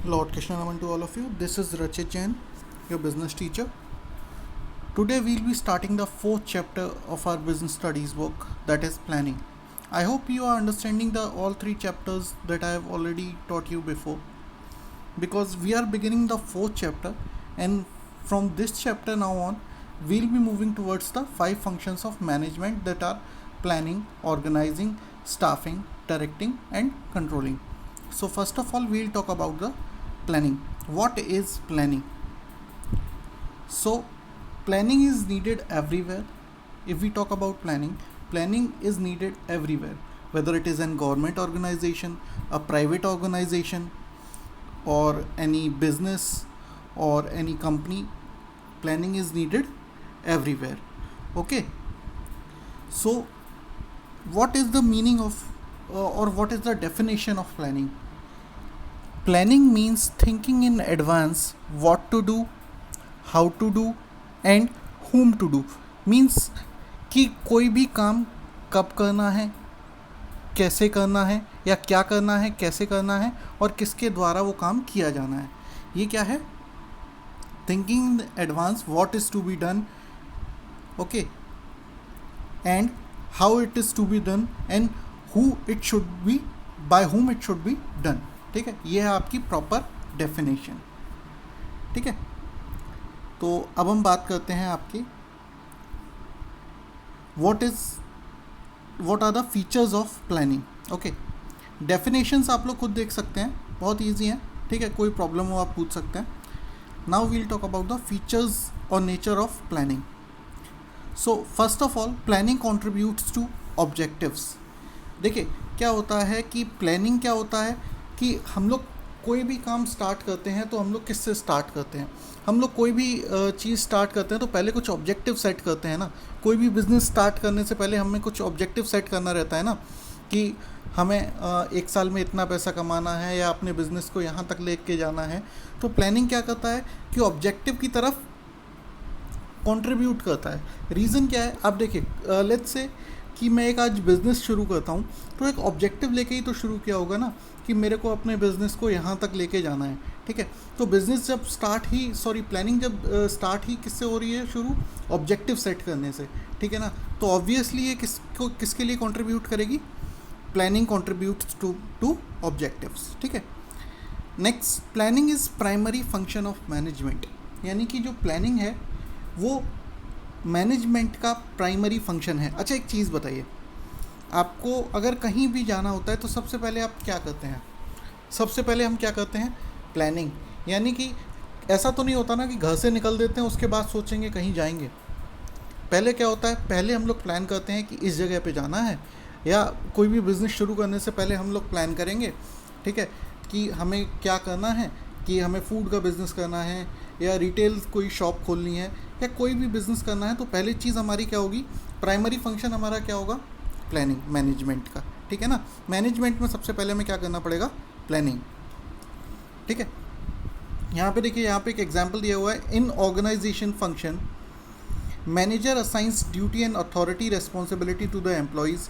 Lord Krishna Raman to all of you. This is Rachit Jain, your business teacher. Today we'll be starting the fourth chapter of our business studies book, that is planning. I hope you are understanding the all three chapters that I have already taught you before, because we are beginning the fourth chapter, and from this chapter now on we'll be moving towards the five functions of management, that are planning, organizing, staffing, directing and controlling. So first of all we'll talk about the planning. What is planning? So planning is needed everywhere. If we talk about planning, planning is needed everywhere, whether it is an government organization, a private organization, or any business or any company. Planning is needed everywhere. Okay, so what is the meaning of or what is the definition of planning? Planning means thinking in advance what to do, how to do and whom to do. Means कि कोई भी काम कब करना है, कैसे करना है, या क्या करना है, कैसे करना है और किसके द्वारा वो काम किया जाना है. ये क्या है? Thinking in advance what is to be done, okay, and how it is to be done and who it should be, by whom it should be done. ठीक है, ये है आपकी प्रॉपर डेफिनेशन. ठीक है, तो अब हम बात करते हैं आपकी what are the features of planning. Okay, definitions आप लोग खुद देख सकते हैं, बहुत इजी हैं. ठीक है, कोई प्रॉब्लम हो आप पूछ सकते हैं. Now we'll talk about the features और nature of planning. So first of all, planning contributes to objectives. देखिए क्या होता है कि प्लानिंग क्या होता है कि हम लोग कोई भी काम स्टार्ट करते हैं तो हम लोग किससे स्टार्ट करते हैं? हम लोग कोई भी चीज़ स्टार्ट करते हैं तो पहले कुछ ऑब्जेक्टिव सेट करते हैं ना. कोई भी बिज़नेस स्टार्ट करने से पहले हमें कुछ ऑब्जेक्टिव सेट करना रहता है ना, कि हमें एक साल में इतना पैसा कमाना है या अपने बिज़नेस को यहाँ तक लेके जाना है. तो प्लानिंग क्या करता है कि ऑब्जेक्टिव की तरफ कंट्रीब्यूट करता है. रीज़न क्या है? आप देखिए, लेट्स से कि मैं एक आज बिज़नेस शुरू करता हूँ तो एक ऑब्जेक्टिव लेके ही तो शुरू किया होगा ना, कि मेरे को अपने बिज़नेस को यहाँ तक लेके जाना है. ठीक है, तो बिज़नेस जब प्लानिंग जब स्टार्ट ही किससे हो रही है? शुरू ऑब्जेक्टिव सेट करने से. ठीक है ना, तो ऑब्वियसली ये किसके लिए कंट्रीब्यूट करेगी? Planning contributes to objectives. ठीक है, next, planning is primary function of management. यानी कि जो प्लानिंग है वो मैनेजमेंट का प्राइमरी फंक्शन है. अच्छा, एक चीज़ बताइए, आपको अगर कहीं भी जाना होता है तो सबसे पहले आप क्या करते हैं? सबसे पहले हम क्या करते हैं? प्लानिंग. यानी कि ऐसा तो नहीं होता ना कि घर से निकल देते हैं उसके बाद सोचेंगे कहीं जाएंगे. पहले क्या होता है? पहले हम लोग प्लान करते हैं कि इस जगह पे जाना है, या कोई भी बिज़नेस शुरू करने से पहले हम लोग प्लान करेंगे. ठीक है, कि हमें क्या करना है, कि हमें फूड का बिज़नेस करना है या रिटेल कोई शॉप खोलनी है या कोई भी बिज़नेस करना है. तो पहली चीज़ हमारी क्या होगी? प्राइमरी फंक्शन हमारा क्या होगा? प्लानिंग, मैनेजमेंट का. ठीक है ना, मैनेजमेंट में सबसे पहले हमें क्या करना पड़ेगा? प्लानिंग. ठीक है, यहाँ पे देखिए, यहाँ पे एक एग्जांपल दिया हुआ है. In organization function, manager assigns duty and authority responsibility to the employees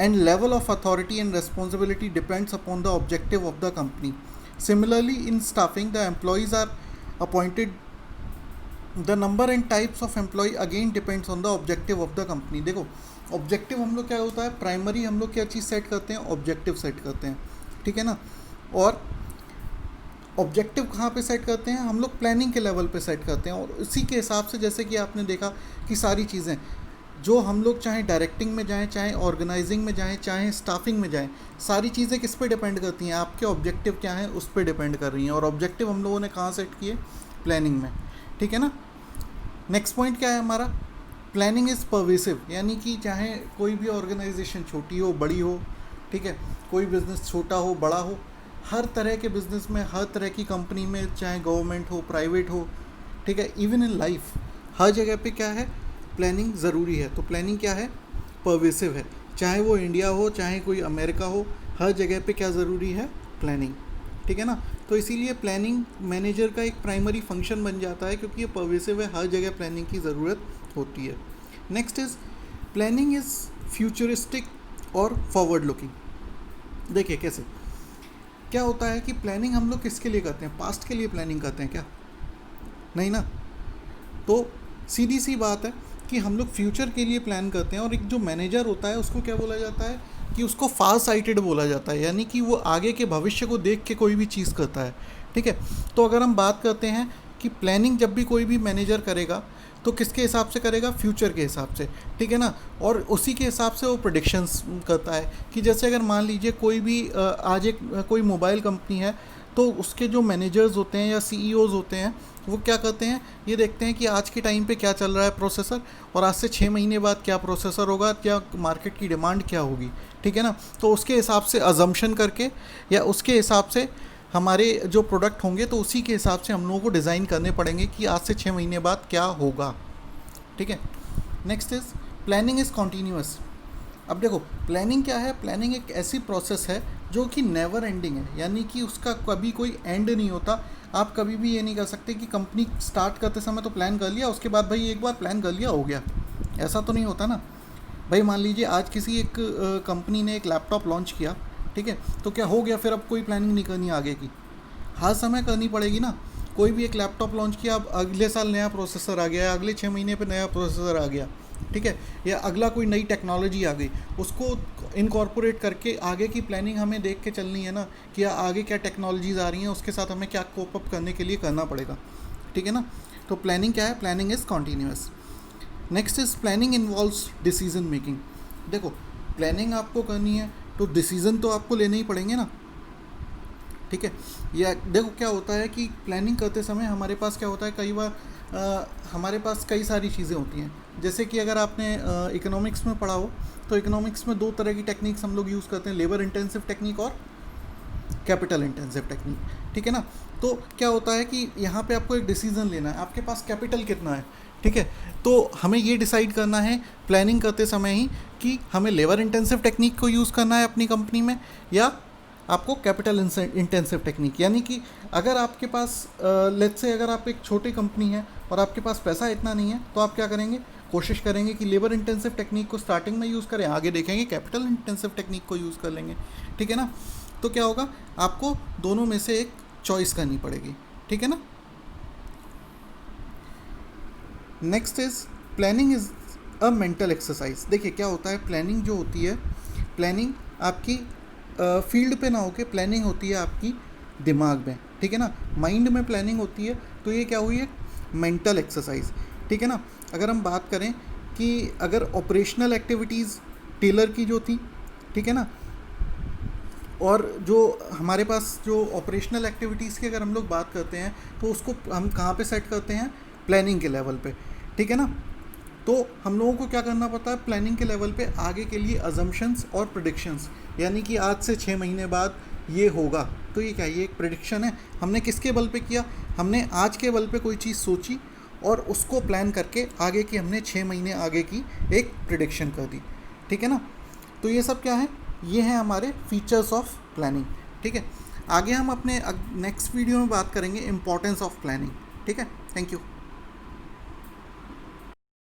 and level of authority and responsibility depends upon the objective of the company. Similarly, in staffing, the employees are appointed. The number and types of employee again depends on the objective of the company. देखो, objective हम लोग क्या होता है? Primary हम लोग क्या चीज़ set करते हैं? ऑब्जेक्टिव सेट करते हैं. ठीक है ना, और ऑब्जेक्टिव कहाँ पे सेट करते हैं? हम लोग प्लानिंग के लेवल पे सेट करते हैं. और इसी के हिसाब से, जैसे कि आपने देखा कि सारी चीज़ें जो हम लोग चाहे डायरेक्टिंग में जाएं, चाहे ऑर्गेनाइजिंग में जाएं, चाहे स्टाफिंग में जाएं, सारी चीज़ें किस पे डिपेंड करती हैं? आपके ऑब्जेक्टिव क्या हैं उस पर डिपेंड कर रही हैं. और ऑब्जेक्टिव हम लोगों ने कहाँ सेट किए? प्लानिंग में. ठीक है ना. नेक्स्ट पॉइंट क्या है हमारा? Planning is pervasive. यानी कि चाहे कोई भी ऑर्गेनाइजेशन छोटी हो, बड़ी हो, ठीक है, कोई बिज़नेस छोटा हो, बड़ा हो, हर तरह के बिज़नेस में, हर तरह की कंपनी में, चाहे गवर्नमेंट हो, प्राइवेट हो, ठीक है, इवन इन लाइफ, हर जगह पे क्या है? प्लानिंग ज़रूरी है. तो प्लानिंग क्या है? परवेसिव है. चाहे वो इंडिया हो, चाहे कोई अमेरिका हो, हर जगह पे क्या ज़रूरी है? प्लानिंग. ठीक है ना, तो इसीलिए प्लानिंग मैनेजर का एक प्राइमरी फंक्शन बन जाता है, क्योंकि ये परवेसिव है, हर जगह प्लानिंग की ज़रूरत होती है. Next is, planning is futuristic और फॉरवर्ड लुकिंग. देखिए कैसे क्या होता है कि प्लानिंग हम लोग किसके लिए करते हैं, पास्ट के लिए प्लानिंग करते हैं क्या, नहीं ना। तो सीधी सी बात है कि हम लोग फ्यूचर के लिए प्लान करते हैं। और एक जो मैनेजर होता है उसको क्या बोला जाता है कि उसको फार साइटेड बोला जाता है, यानी कि वो आगे के भविष्य को देख के कोई भी चीज़ करता है, ठीक है। तो अगर हम बात करते हैं कि प्लानिंग जब भी कोई भी मैनेजर करेगा तो किसके हिसाब से करेगा, फ्यूचर के हिसाब से, ठीक है ना। और उसी के हिसाब से वो प्रेडिक्शंस करता है कि जैसे अगर मान लीजिए कोई भी आज एक कोई मोबाइल कंपनी है, तो उसके जो मैनेजर्स होते हैं या सीईओज होते हैं वो क्या करते हैं, ये देखते हैं कि आज के टाइम पे क्या चल रहा है प्रोसेसर, और आज से 6 महीने बाद क्या प्रोसेसर होगा, क्या मार्केट की डिमांड क्या होगी, ठीक है ना। तो उसके हिसाब से अजम्पशन करके या उसके हिसाब से हमारे जो प्रोडक्ट होंगे तो उसी के हिसाब से हम लोगों को डिज़ाइन करने पड़ेंगे कि आज से 6 महीने बाद क्या होगा, ठीक है। Next is planning is continuous. अब देखो प्लानिंग क्या है, प्लानिंग एक ऐसी प्रोसेस है जो कि नेवर एंडिंग है, यानी कि उसका कभी कोई एंड नहीं होता। आप कभी भी ये नहीं कर सकते कि कंपनी स्टार्ट करते समय तो प्लान कर लिया, उसके बाद भाई एक बार प्लान कर लिया हो गया, ऐसा तो नहीं होता ना भाई। मान लीजिए आज किसी एक कंपनी ने एक लैपटॉप लॉन्च किया, ठीक है, तो क्या हो गया, फिर अब कोई प्लानिंग नहीं करनी आगे की, हर समय करनी पड़ेगी ना। कोई भी एक लैपटॉप लॉन्च किया, अब अगले साल नया प्रोसेसर आ गया, अगले 6 महीने पे नया प्रोसेसर आ गया, ठीक है, या अगला कोई नई टेक्नोलॉजी आ गई, उसको इनकॉर्पोरेट करके आगे की प्लानिंग हमें देख के चलनी है ना कि आगे क्या टेक्नोलॉजीज़ आ रही हैं, उसके साथ हमें क्या कोप अप करने के लिए करना पड़ेगा, ठीक है ना। तो प्लानिंग क्या है, planning is continuous. Next is planning involves decision making. देखो प्लानिंग आपको करनी है तो डिसीज़न तो आपको लेने ही पड़ेंगे ना, ठीक है। या देखो क्या होता है कि प्लानिंग करते समय हमारे पास क्या होता है, कई बार हमारे पास कई सारी चीज़ें होती हैं। जैसे कि अगर आपने इकोनॉमिक्स में पढ़ा हो तो इकोनॉमिक्स में 2 तरह की टेक्निक्स हम लोग यूज़ करते हैं, लेबर इंटेंसिव टेक्निक और कैपिटल इंटेंसिव टेक्निक, ठीक है ना। तो क्या होता है कि यहाँ पे आपको एक डिसीजन लेना है, आपके पास कैपिटल कितना है, ठीक है। तो हमें ये डिसाइड करना है प्लानिंग करते समय ही कि हमें लेबर इंटेंसिव टेक्निक को यूज़ करना है अपनी कंपनी में या आपको कैपिटल इंटेंसिव टेक्निक। यानी कि अगर आपके पास लेट्स से अगर आप एक छोटी कंपनी है और आपके पास पैसा इतना नहीं है, तो आप क्या करेंगे, कोशिश करेंगे कि लेबर इंटेंसिव टेक्निक को स्टार्टिंग में यूज़ करें, आगे देखेंगे कैपिटल इंटेंसिव टेक्निक को यूज़ कर लेंगे, ठीक है ना। तो क्या होगा, आपको दोनों में से एक चॉइस करनी पड़ेगी, ठीक है ना। Next is planning is a mental exercise. देखिए क्या होता है, प्लानिंग जो होती है, प्लानिंग आपकी फील्ड पे ना होके प्लानिंग होती है आपकी दिमाग में, ठीक है ना। माइंड में प्लानिंग होती है, तो ये क्या हुई है, मेंटल एक्सरसाइज, ठीक है ना। अगर हम बात करें कि अगर ऑपरेशनल एक्टिविटीज़ टेलर की जो थी, ठीक है ना, और जो हमारे पास जो ऑपरेशनल एक्टिविटीज़ की अगर हम लोग बात करते हैं तो उसको हम कहाँ पे सेट करते हैं, प्लानिंग के लेवल पे, ठीक है ना। तो हम लोगों को क्या करना पड़ता है, प्लानिंग के लेवल पे आगे के लिए अजम्पशंस और प्रेडिक्शंस, यानी कि आज से 6 महीने बाद ये होगा, तो ये क्या, ये एक प्रेडिक्शन है। हमने किसके बल पे किया, हमने आज के बल पे कोई चीज़ सोची और उसको प्लान करके आगे की हमने 6 महीने आगे की एक प्रेडिक्शन कर दी, ठीक है ना। तो ये सब क्या है, ये हैं हमारे फीचर्स ऑफ प्लानिंग, ठीक है। आगे हम अपने नेक्स्ट वीडियो में बात करेंगे इंपॉर्टेंस ऑफ प्लानिंग, ठीक है। Thank you.